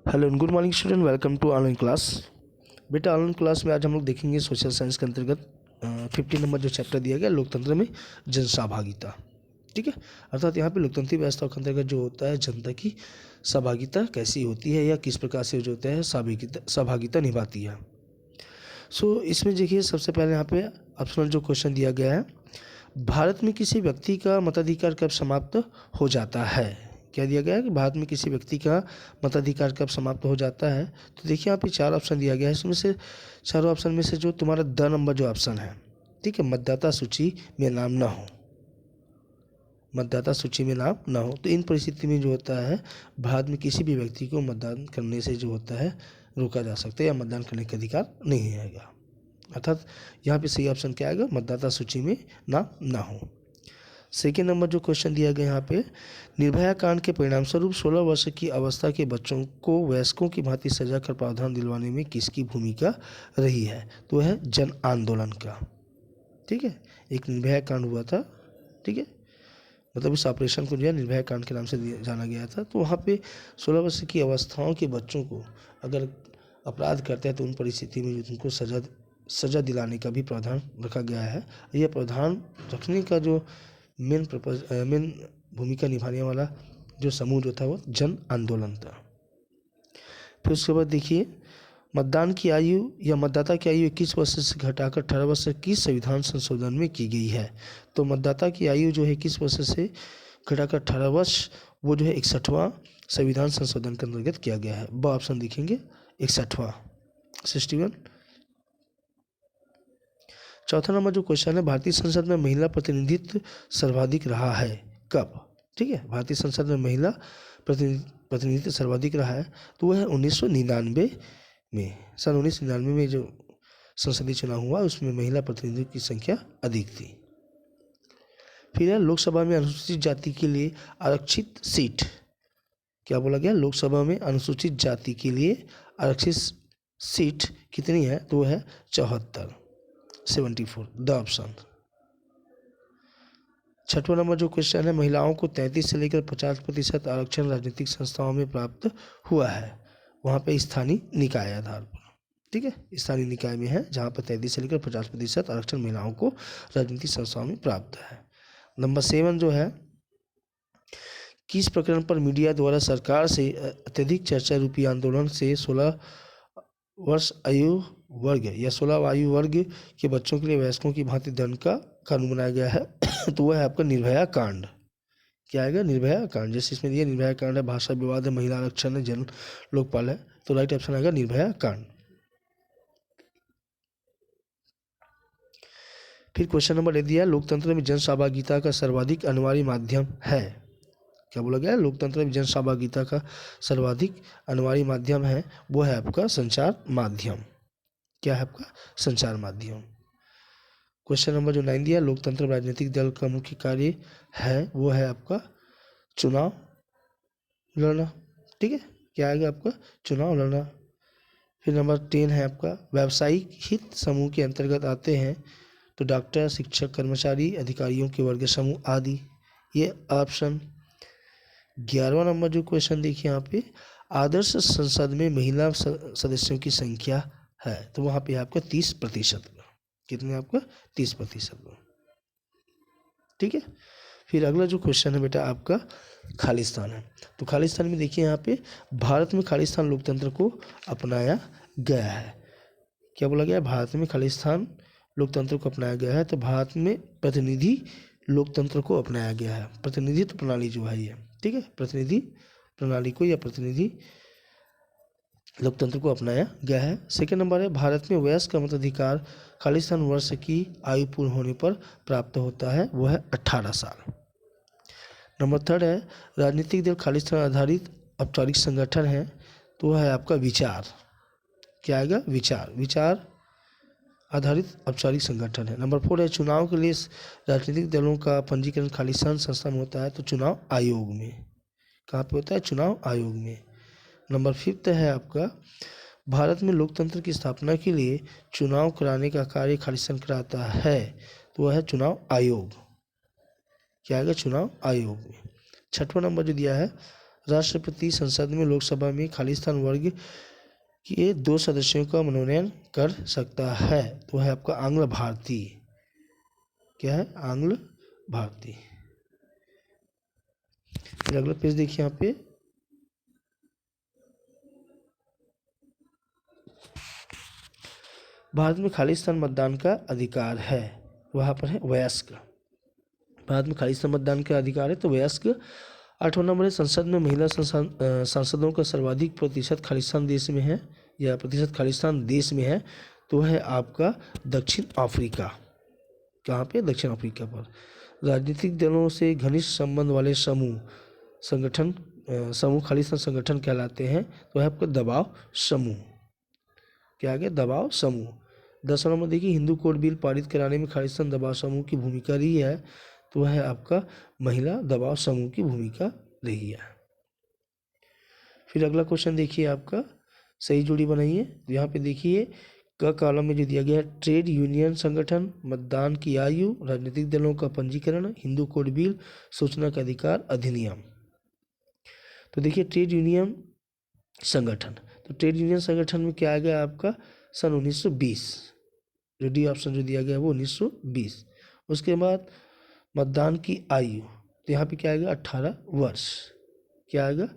Hello and good morning student, welcome to online class. बेटा online class में आज हम लोग देखेंगे सोशल साइंस के अंतर्गत 50 नंबर जो चैप्टर दिया गया लोकतंत्र में जन सहभागिता। ठीक है, अर्थात यहाँ पे लोकतंत्री व्यवस्था के अंतर्गत जो होता है जनता की सहभागिता कैसी होती है या किस प्रकार से जो होता है सहभागिता निभाती है। इसमें देखिए सबसे पहले यहाँ पे ऑप्शनल जो क्वेश्चन दिया गया है, भारत में किसी व्यक्ति का मताधिकार कब समाप्त हो जाता है। क्या दिया गया है कि भारत में किसी व्यक्ति का मताधिकार कब समाप्त हो जाता है। तो देखिए यहाँ पे 4 ऑप्शन दिया गया है, इसमें से चारों ऑप्शन में से जो तुम्हारा द नंबर जो ऑप्शन है, ठीक है, मतदाता सूची में नाम ना हो, मतदाता सूची में नाम ना हो, तो इन परिस्थिति में जो होता है भारत में किसी भी व्यक्ति को मतदान करने से जो होता है रोका जा सकता है या मतदान करने का अधिकार नहीं आएगा। अर्थात यहाँ पे सही ऑप्शन क्या आएगा, मतदाता सूची में नाम ना हो। सेकेंड नंबर जो क्वेश्चन दिया गया यहाँ पे, निर्भया कांड के परिणामस्वरूप 16 वर्ष की अवस्था के बच्चों को वयस्कों की भांति सजा कर प्रावधान दिलवाने में किसकी भूमिका रही है। तो है जन आंदोलन का। ठीक है, एक निर्भया कांड हुआ था, ठीक है, मतलब इस ऑपरेशन को जो है निर्भया कांड के नाम से जाना गया था। तो वहाँ पे 16 वर्ष की अवस्थाओं के बच्चों को अगर अपराध करते हैं तो उन परिस्थिति में उनको सजा दिलाने का भी प्रावधान रखा गया है। यह प्रावधान रखने का जो मेन भूमिका निभाने वाला जो समूह जो था वो जन आंदोलन था। फिर उसके बाद देखिए, मतदान की आयु या मतदाता की आयु 21 वर्ष से घटाकर 18 वर्ष की संविधान संशोधन में की गई है। तो मतदाता की आयु जो है 21 वर्ष से घटाकर 18 वर्ष, वो जो है 61वां संविधान संशोधन के अंतर्गत किया गया है। ब ऑप्शन देखेंगे 61वां 61। चौथा नंबर जो क्वेश्चन है, भारतीय संसद में महिला प्रतिनिधित्व सर्वाधिक रहा है कब। ठीक है, भारतीय संसद में महिला प्रतिनिधित्व सर्वाधिक रहा है तो वह है 1999 में। सन 1999 में जो संसदीय चुनाव हुआ उसमें महिला प्रतिनिधित्व की संख्या अधिक थी। फिर है लोकसभा में अनुसूचित जाति के लिए आरक्षित सीट। क्या बोला गया, लोकसभा में अनुसूचित जाति के लिए आरक्षित सीट कितनी है, तो है 74 द ऑप्शन। छठवां नंबर जो क्वेश्चन है, महिलाओं को 33 से लेकर 50% आरक्षण राजनीतिक संस्थाओं में प्राप्त हुआ है, वहाँ पे स्थानीय निकाय आधार पर। ठीक है, स्थानीय निकाय में है जहाँ पर 33 से लेकर 50% आरक्षण महिलाओं को राजनीतिक संस्थाओं में प्राप्त है। नंबर 7 जो है, किस प्रकरण पर मीडिया द्वारा सरकार से अत्यधिक चर्चा रूपी आंदोलन से 16 वर्ष आयु वर्ग या 16 आयु वर्ग के बच्चों के लिए वयस्कों की भांति दंड का कानून बनाया गया है। तो वह है आपका निर्भया कांड। क्या आएगा, निर्भया कांड। जैसे इसमें दिया निर्भया कांड है, भाषा विवाद है, महिला आरक्षण है, जन लोकपाल है, तो राइट ऑप्शन आएगा निर्भया कांड। फिर क्वेश्चन नंबर 1 दिया, लोकतंत्र में जन सहभागिता का सर्वाधिक अनिवार्य माध्यम है। क्या बोला गया, लोकतंत्र में जन सहभागिता का सर्वाधिक अनिवार्य माध्यम है, वो है आपका संचार माध्यम। क्या है आपका, संचार माध्यम। क्वेश्चन नंबर जो 9 दिया, लोकतंत्र राजनीतिक दल का मुख्य कार्य है, वो है आपका चुनाव लड़ना। ठीक है, क्या आएगा आपका, चुनाव लड़ना। फिर नंबर 10 है आपका, व्यावसायिक हित समूह के अंतर्गत आते हैं तो डॉक्टर, शिक्षक, कर्मचारी, अधिकारियों के वर्ग समूह आदि, ये ऑप्शन। 11वां नंबर जो क्वेश्चन देखिए यहाँ पे, आदर्श संसद में महिला सदस्यों की संख्या है, तो वहाँ पे आपका 30%। कितने आपका, 30%। ठीक है, फिर अगला जो क्वेश्चन है बेटा आपका खालिस्तान है। तो खालिस्तान में देखिए यहाँ पे, भारत में खालिस्तान लोकतंत्र को अपनाया गया है। क्या बोला गया, भारत में खालिस्तान लोकतंत्र को अपनाया गया है। तो भारत में प्रतिनिधि लोकतंत्र को अपनाया गया है, प्रतिनिधित्व प्रणाली जो है ये। ठीक है, प्रतिनिधि प्रणाली को या प्रतिनिधि लोकतंत्र को अपनाया गया है। सेकेंड नंबर है, भारत में वयस्क का मताधिकार खालिस्तान वर्ष की आयु पूर्ण होने पर प्राप्त होता है, वो है 18 साल। नंबर 3 है, राजनीतिक दल खालिस्तान आधारित औपचारिक संगठन है, तो वह है आपका विचार। क्या आएगा, विचार आधारित औपचारिक संगठन है। नंबर 4 है, चुनाव के लिए राजनीतिक दलों का पंजीकरण खालिस्तान संस्था में होता है, तो चुनाव आयोग में। कहाँ पे होता है, चुनाव आयोग में। नंबर 5 है आपका, भारत में लोकतंत्र की स्थापना के लिए चुनाव कराने का कार्य खालिस्तान कराता है, तो वह है चुनाव आयोग। क्या आएगा, चुनाव आयोग में। 6वां नंबर जो दिया है, राष्ट्रपति संसद में लोकसभा में खालिस्तान वर्ग के 2 सदस्यों का मनोनयन कर सकता है? तो है आपका आंग्ल भारतीय। क्या है? आंग्ल भारतीय। फिर अगला पेज देखिए यहाँ पे, भारत में खालिस्तान मतदान का अधिकार है, वहाँ पर है वयस्क। भारत में खालिस्तान मतदान का अधिकार है तो वयस्क। 8वां नंबर है, संसद में महिला सांसदों का सर्वाधिक प्रतिशत खालिस्तान देश में है, या प्रतिशत खालिस्तान देश में है, तो है आपका दक्षिण अफ्रीका। कहाँ पे? दक्षिण अफ्रीका पर। राजनीतिक दलों से घनिष्ठ संबंध वाले समूह खालिस्तान संगठन कहलाते हैं, तो है आपका दबाव समूह। क्या आ गया? दबाव समूह। 10वां नंबर देखिए, हिंदू कोड बिल पारित कराने में खालिस्तान दबाव समूह की भूमिका रही है, तो है आपका महिला दबाव समूह की भूमिका रही है। फिर अगला क्वेश्चन देखिए आपका, सही जोड़ी बनाइए। यहाँ पे देखिए का कॉलम में जो दिया गया है, ट्रेड यूनियन संगठन, मतदान की आयु, राजनीतिक दलों का पंजीकरण, हिंदू कोड बिल, सूचना का अधिकार अधिनियम। तो देखिए ट्रेड यूनियन संगठन, तो ट्रेड यूनियन संगठन में क्या आ गया आपका? सन 1920। जो डी ऑप्शन जो दिया गया है वो 1920। उसके बाद मतदान की आयु, तो यहाँ पे क्या आएगा? 18 वर्ष। क्या आएगा?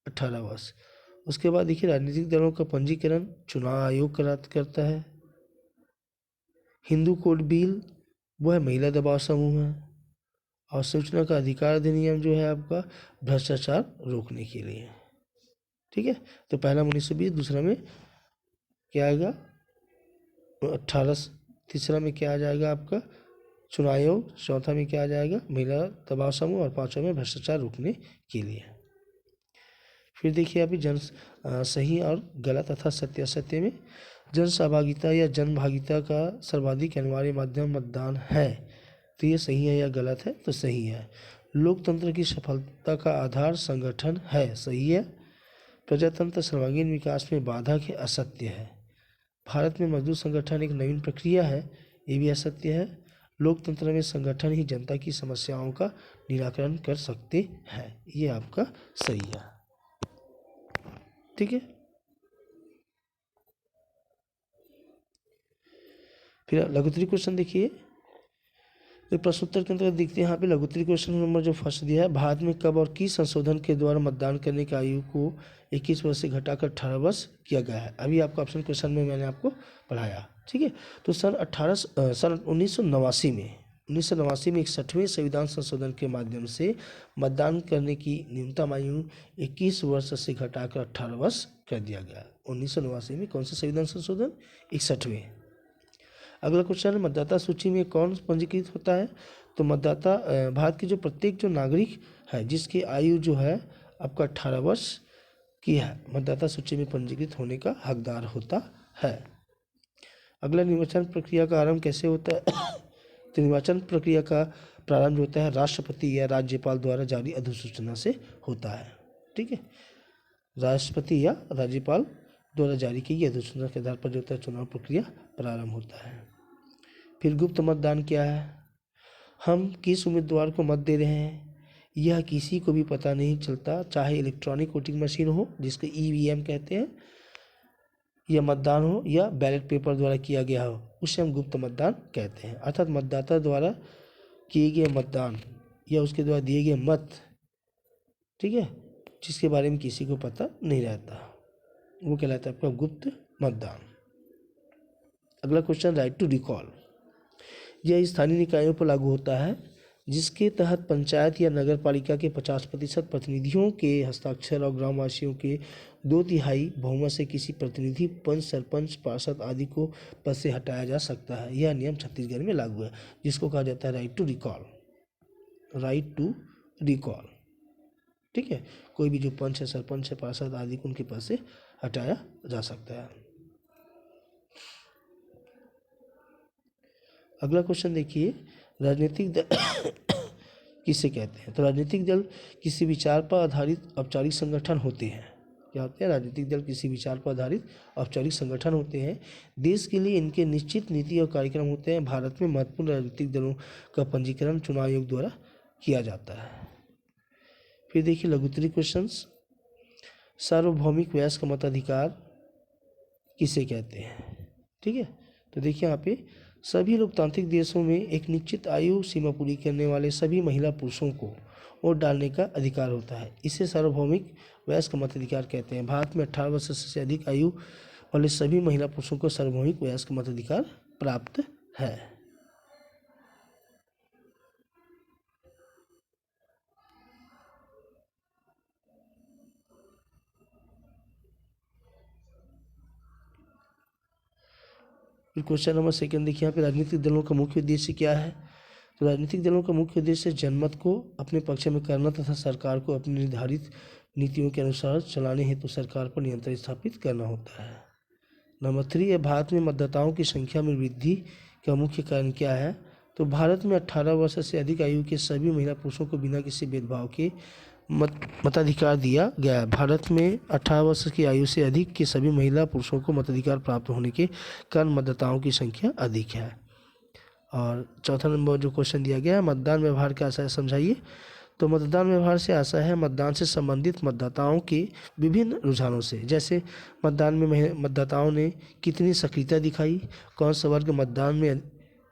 18 वर्ष। उसके बाद देखिए राजनीतिक दलों का पंजीकरण चुनाव आयोग करता है। हिंदू कोड बिल वो है महिला दबाव समूह है। और सूचना का अधिकार अधिनियम जो है आपका भ्रष्टाचार रोकने के लिए। ठीक है, तो पहला 1920, दूसरा में क्या आएगा? 18, तीसरा में क्या आ जाएगा आपका? चुनाव आयोग, चौथा में क्या आ जाएगा? महिला दबाव समूह, और 5वां में भ्रष्टाचार रोकने के लिए। फिर देखिए अभी सही और गलत तथा सत्य असत्य में, जन सहभागिता या जन भागिता का सर्वाधिक अनिवार्य माध्यम मतदान है, तो ये सही है या गलत है? तो सही है। लोकतंत्र की सफलता का आधार संगठन है, सही है। प्रजातंत्र सर्वांगीण विकास में बाधक है, असत्य है। भारत में मजदूर संगठन एक नवीन प्रक्रिया है, ये भी असत्य है। लोकतंत्र में संगठन ही जनता की समस्याओं का निराकरण कर सकते हैं, ये आपका सही है। ठीक है, फिर लघुत्तरी क्वेश्चन देखिए, तो प्रश्नोत्तर के अंतर्गत देखते हैं यहाँ पे लघुत्तरी क्वेश्चन नंबर जो फर्स्ट दिया है, भारत में कब और किस संशोधन के द्वारा मतदान करने की आयु को 21 वर्ष से घटाकर 18 वर्ष किया गया है? अभी आपका ऑप्शन क्वेश्चन में मैंने आपको पढ़ाया। ठीक है, तो सन 1989 में 61वें संविधान संशोधन के माध्यम से मतदान करने की न्यूनतम आयु 21 वर्ष से घटाकर 18 वर्ष कर दिया गया। 1989 में कौन सा संविधान संशोधन? 61वें। अगला क्वेश्चन है, मतदाता सूची में कौन पंजीकृत होता है? तो मतदाता भारत के जो प्रत्येक जो नागरिक है जिसकी आयु जो है आपका 18 वर्ष की है, मतदाता सूची में पंजीकृत होने का हकदार होता है। अगला, निर्वाचन प्रक्रिया का आरंभ कैसे होता है? तो निर्वाचन प्रक्रिया का प्रारंभ होता है राष्ट्रपति या राज्यपाल द्वारा जारी अधिसूचना से होता है। ठीक है, राष्ट्रपति या राज्यपाल द्वारा जारी की गई अधिसूचना के आधार पर जो होता है चुनाव प्रक्रिया प्रारंभ होता है। फिर गुप्त मतदान क्या है? हम किस उम्मीदवार को मत दे रहे हैं यह किसी को भी पता नहीं चलता, चाहे इलेक्ट्रॉनिक वोटिंग मशीन हो जिसको ईवीएम कहते हैं, या मतदान हो या बैलेट पेपर द्वारा किया गया हो, उसे हम गुप्त मतदान कहते हैं। अर्थात मतदाता द्वारा किए गए मतदान या उसके द्वारा दिए गए मत, ठीक है, जिसके बारे में किसी को पता नहीं रहता, वो कहलाता है आपका गुप्त मतदान। अगला क्वेश्चन, राइट टू रिकॉल, यह स्थानीय निकायों पर लागू होता है जिसके तहत पंचायत या नगर पालिका के 50% प्रतिनिधियों के हस्ताक्षर और ग्रामवासियों के 2/3 बहुमत से किसी प्रतिनिधि, पंच, सरपंच, पार्षद आदि को पद से हटाया जा सकता है। यह नियम छत्तीसगढ़ में लागू है, जिसको कहा जाता है right to recall. Right to recall, ठीक है, कोई भी जो पंच है, सरपंच है, पार्षद आदि को उनके पद से हटाया जा सकता है। अगला क्वेश्चन देखिए, राजनीतिक दल किसे कहते हैं? तो राजनीतिक दल किसी विचार पर आधारित औपचारिक संगठन होते हैं। क्या होते हैं? राजनीतिक दल किसी विचार पर आधारित औपचारिक संगठन होते हैं। देश के लिए इनके निश्चित नीति और कार्यक्रम होते हैं। भारत में महत्वपूर्ण राजनीतिक दलों का पंजीकरण चुनाव आयोग द्वारा किया जाता है। फिर देखिए लघुत्तरी क्वेश्चंस, सार्वभौमिक वयस्क मताधिकार किसे कहते हैं? ठीक है, तो देखिए यहाँ पे सभी लोकतांत्रिक देशों में एक निश्चित आयु सीमा पूरी करने वाले सभी महिला पुरुषों को वोट डालने का अधिकार होता है। इसे सार्वभौमिक वयस्क मताधिकार कहते हैं। भारत में 18 वर्ष से अधिक आयु वाले सभी महिला पुरुषों को सार्वभौमिक वयस्क मताधिकार प्राप्त है। फिर क्वेश्चन नंबर सेकंड देखिए यहाँ पे राजनीतिक दलों का मुख्य उद्देश्य क्या है? तो राजनीतिक दलों का मुख्य उद्देश्य जनमत को अपने पक्ष में करना तथा सरकार को अपनी निर्धारित नीतियों के अनुसार चलाने हेतु सरकार पर नियंत्रण स्थापित करना होता है। नंबर 3 है, भारत में मतदाताओं की संख्या में वृद्धि का मुख्य कारण क्या है? तो भारत में 18 वर्ष से अधिक आयु के सभी महिला पुरुषों को बिना किसी भेदभाव के मताधिकार दिया गया है। भारत में 18 वर्ष की आयु से अधिक के सभी महिला पुरुषों को मताधिकार प्राप्त होने के कारण मतदाताओं की संख्या अधिक है। और चौथा नंबर जो क्वेश्चन दिया गया है, मतदान व्यवहार का आशय समझाइए। तो मतदान व्यवहार से आशय है मतदान से संबंधित मतदाताओं के विभिन्न रुझानों से, जैसे मतदान में मतदाताओं ने कितनी सक्रियता दिखाई, कौन सा वर्ग मतदान में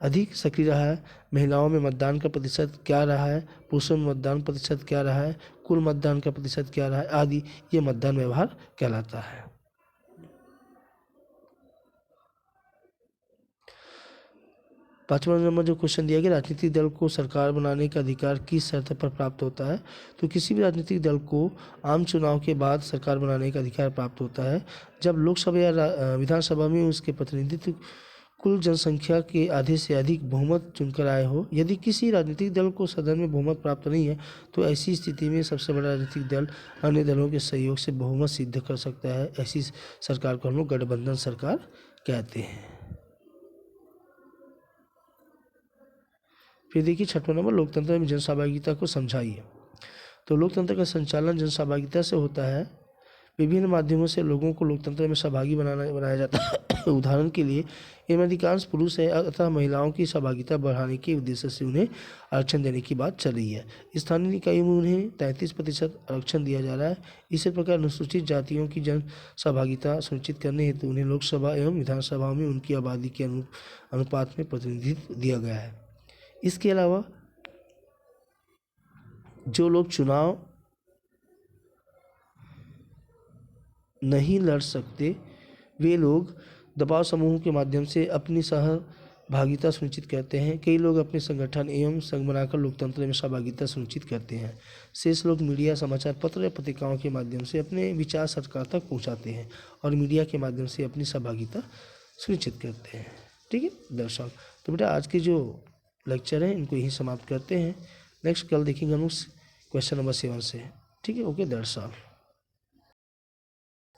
अधिक सक्रिय रहा है, महिलाओं में मतदान का प्रतिशत क्या रहा है, पुरुषों में मतदान प्रतिशत क्या रहा है, कुल मतदान का प्रतिशत क्या रहा है आदि, ये मतदान व्यवहार कहलाता है। पांचवा नंबर जो क्वेश्चन दिया गया, राजनीतिक दल को सरकार बनाने का अधिकार किस शर्त पर प्राप्त होता है? तो किसी भी राजनीतिक दल को आम चुनाव के बाद सरकार बनाने का अधिकार प्राप्त होता है जब लोकसभा या विधानसभा में उसके प्रतिनिधित्व कुल जनसंख्या के आधे से अधिक बहुमत चुनकर आए हो। यदि किसी राजनीतिक दल को सदन में बहुमत प्राप्त नहीं है तो ऐसी स्थिति में सबसे बड़ा राजनीतिक दल अन्य दलों के सहयोग से बहुमत सिद्ध कर सकता है। ऐसी सरकार को हम लोग गठबंधन सरकार कहते हैं। फिर देखिए छठवां नंबर, लोकतंत्र में जनसहभागिता को समझाइए। तो लोकतंत्र का संचालन जनसहभागिता से होता है। विभिन्न माध्यमों से लोगों को लोकतंत्र में सहभागी बनाया जाता है। उदाहरण के लिए इनमें अधिकांश पुरुष है अतः महिलाओं की सहभागिता बढ़ाने के उद्देश्य से उन्हें आरक्षण देने की बात चल रही है। स्थानीय निकायों में उन्हें 33% आरक्षण दिया जा रहा है। इसी प्रकार अनुसूचित जातियों की जन सहभागिता सुनिश्चित करने हेतु उन्हें लोकसभा एवं विधानसभा में उनकी आबादी के अनुपात में प्रतिनिधित्व दिया गया है। इसके अलावा जो लोग चुनाव नहीं लड़ सकते वे लोग दबाव समूहों के माध्यम से अपनी सहभागिता सुनिश्चित करते हैं। कई लोग अपने संगठन एवं संघ बनाकर लोकतंत्र में सहभागिता सुनिश्चित करते हैं। शेष लोग मीडिया, समाचार पत्र या पत्रिकाओं के माध्यम से अपने विचार सरकार तक पहुंचाते हैं और मीडिया के माध्यम से अपनी सहभागिता सुनिश्चित करते हैं। ठीक है दर्शक, तो बेटा आज के जो लेक्चर है इनको यहीं समाप्त करते हैं। नेक्स्ट कल देखेंगे हम क्वेश्चन नंबर 7 से। ठीक है, ओके दर्शक।